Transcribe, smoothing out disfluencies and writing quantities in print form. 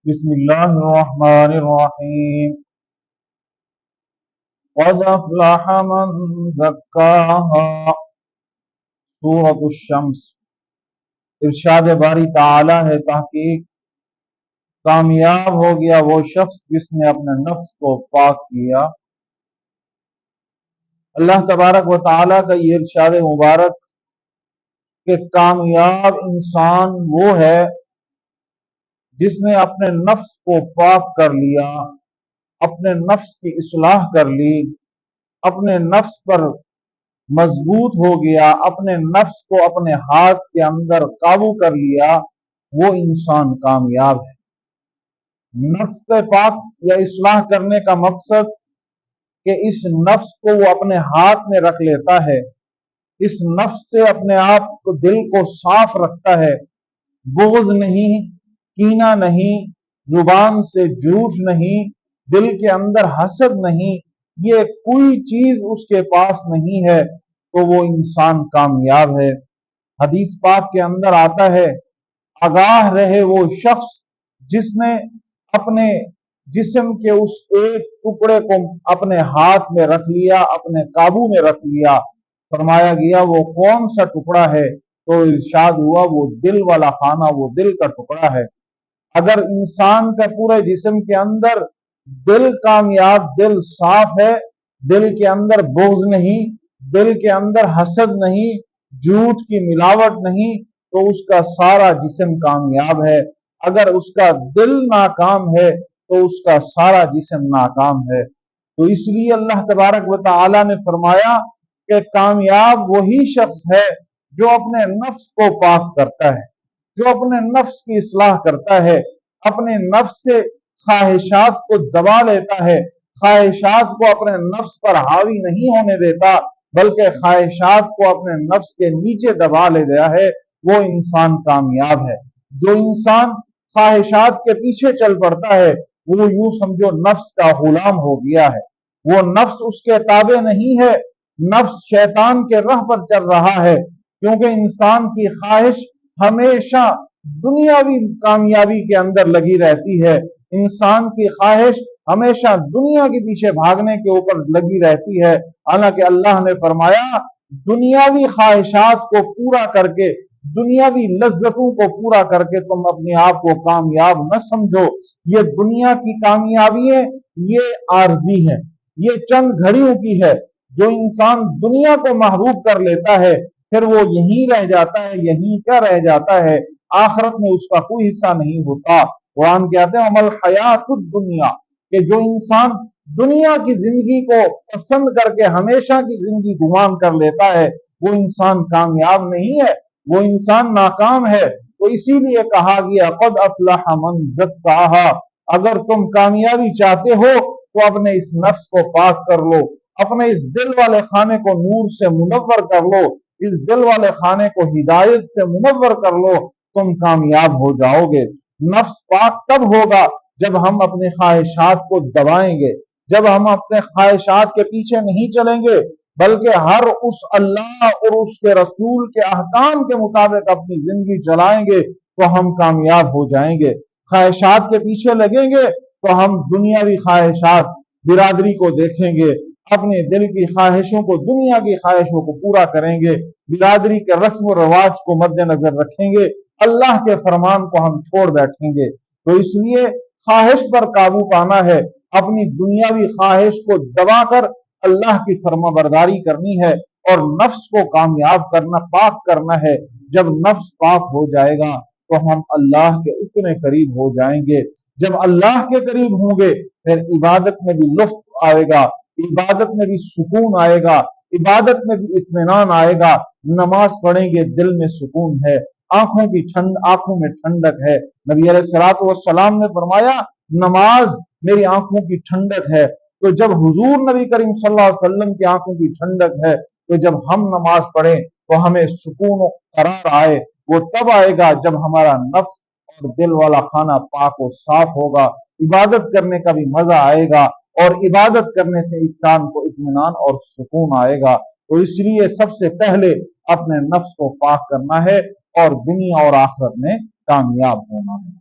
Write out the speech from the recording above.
بسم اللہ الرحمن الرحیم قد افلح من زکاها سورۃ الشمس۔ ارشاد باری تعالی ہے، تحقیق کامیاب ہو گیا وہ شخص جس نے اپنے نفس کو پاک کیا۔ اللہ تبارک و تعالی کا یہ ارشاد مبارک کہ کامیاب انسان وہ ہے جس نے اپنے نفس کو پاک کر لیا، اپنے نفس کی اصلاح کر لی، اپنے نفس پر مضبوط ہو گیا، اپنے نفس کو اپنے ہاتھ کے اندر قابو کر لیا، وہ انسان کامیاب ہے۔ نفس کے پاک یا اصلاح کرنے کا مقصد کہ اس نفس کو وہ اپنے ہاتھ میں رکھ لیتا ہے، اس نفس سے اپنے آپ کو دل کو صاف رکھتا ہے، بغض نہیں، کینہ نہیں، زبان سے جھوٹ نہیں، دل کے اندر حسد نہیں، یہ کوئی چیز اس کے پاس نہیں ہے، تو وہ انسان کامیاب ہے۔ حدیث پاک کے اندر آتا ہے، آگاہ رہے وہ شخص جس نے اپنے جسم کے اس ایک ٹکڑے کو اپنے ہاتھ میں رکھ لیا، اپنے قابو میں رکھ لیا۔ فرمایا گیا وہ کون سا ٹکڑا ہے؟ تو ارشاد ہوا وہ دل والا خانہ، وہ دل کا ٹکڑا ہے۔ اگر انسان کا پورے جسم کے اندر دل کامیاب، دل صاف ہے، دل کے اندر بغض نہیں، دل کے اندر حسد نہیں، جھوٹ کی ملاوٹ نہیں، تو اس کا سارا جسم کامیاب ہے۔ اگر اس کا دل ناکام ہے تو اس کا سارا جسم ناکام ہے۔ تو اس لیے اللہ تبارک و تعالی نے فرمایا کہ کامیاب وہی شخص ہے جو اپنے نفس کو پاک کرتا ہے، جو اپنے نفس کی اصلاح کرتا ہے، اپنے نفس سے خواہشات کو دبا لیتا ہے، خواہشات کو اپنے نفس پر حاوی نہیں ہونے دیتا، بلکہ خواہشات کو اپنے نفس کے نیچے دبا لے گیا ہے، وہ انسان کامیاب ہے۔ جو انسان خواہشات کے پیچھے چل پڑتا ہے وہ یوں سمجھو نفس کا غلام ہو گیا ہے، وہ نفس اس کے تابع نہیں ہے، نفس شیطان کے راہ پر چل رہا ہے، کیونکہ انسان کی خواہش ہمیشہ دنیاوی کامیابی کے اندر لگی رہتی ہے، انسان کی خواہش ہمیشہ دنیا کے پیچھے بھاگنے کے اوپر لگی رہتی ہے۔ حالانکہ اللہ نے فرمایا دنیاوی خواہشات کو پورا کر کے، دنیاوی لذتوں کو پورا کر کے تم اپنے آپ کو کامیاب نہ سمجھو۔ یہ دنیا کی کامیابیاں یہ عارضی ہے، یہ چند گھڑیوں کی ہے۔ جو انسان دنیا کو محبوب کر لیتا ہے پھر وہ یہیں رہ جاتا ہے، یہیں کیا رہ جاتا ہے، آخرت میں اس کا کوئی حصہ نہیں ہوتا۔ قرآن کہتے ہیں عمل حیات الدنیا، کہ جو انسان دنیا کی زندگی کو پسند کر کے ہمیشہ کی زندگی گمان کر لیتا ہے وہ انسان کامیاب نہیں ہے، وہ انسان ناکام ہے۔ تو اسی لیے کہا گیا قد افلح من زکاہا، اگر تم کامیابی چاہتے ہو تو اپنے اس نفس کو پاک کر لو، اپنے اس دل والے خانے کو نور سے منور کر لو، اس دل والے خانے کو ہدایت سے منور کر لو، تم کامیاب ہو جاؤ گے۔ نفس پاک تب ہوگا جب ہم اپنے خواہشات کو دبائیں گے، جب ہم اپنے خواہشات کے پیچھے نہیں چلیں گے بلکہ ہر اس اللہ اور اس کے رسول کے احکام کے مطابق اپنی زندگی چلائیں گے تو ہم کامیاب ہو جائیں گے۔ خواہشات کے پیچھے لگیں گے تو ہم دنیاوی خواہشات، برادری کو دیکھیں گے، اپنے دل کی خواہشوں کو، دنیا کی خواہشوں کو پورا کریں گے، برادری کے رسم و رواج کو مد نظر رکھیں گے، اللہ کے فرمان کو ہم چھوڑ بیٹھیں گے۔ تو اس لیے خواہش پر قابو پانا ہے، اپنی دنیاوی خواہش کو دبا کر اللہ کی فرما برداری کرنی ہے اور نفس کو کامیاب کرنا، پاک کرنا ہے۔ جب نفس پاک ہو جائے گا تو ہم اللہ کے اتنے قریب ہو جائیں گے۔ جب اللہ کے قریب ہوں گے پھر عبادت میں بھی لطف آئے گا، عبادت میں بھی سکون آئے گا، عبادت میں بھی اطمینان آئے گا۔ نماز پڑھیں گے دل میں سکون ہے، آنکھوں میں ٹھنڈک ہے۔ نبی علیہ الصلوۃ والسلام نے فرمایا نماز میری آنکھوں کی ٹھنڈک ہے۔ تو جب حضور نبی کریم صلی اللہ علیہ وسلم کی آنکھوں کی ٹھنڈک ہے تو جب ہم نماز پڑھیں تو ہمیں سکون و قرار آئے، وہ تب آئے گا جب ہمارا نفس اور دل والا خانہ پاک و صاف ہوگا، عبادت کرنے کا بھی مزہ آئے گا، اور عبادت کرنے سے انسان کو اطمینان اور سکون آئے گا۔ تو اس لیے سب سے پہلے اپنے نفس کو پاک کرنا ہے اور دنیا اور آخرت میں کامیاب ہونا ہے۔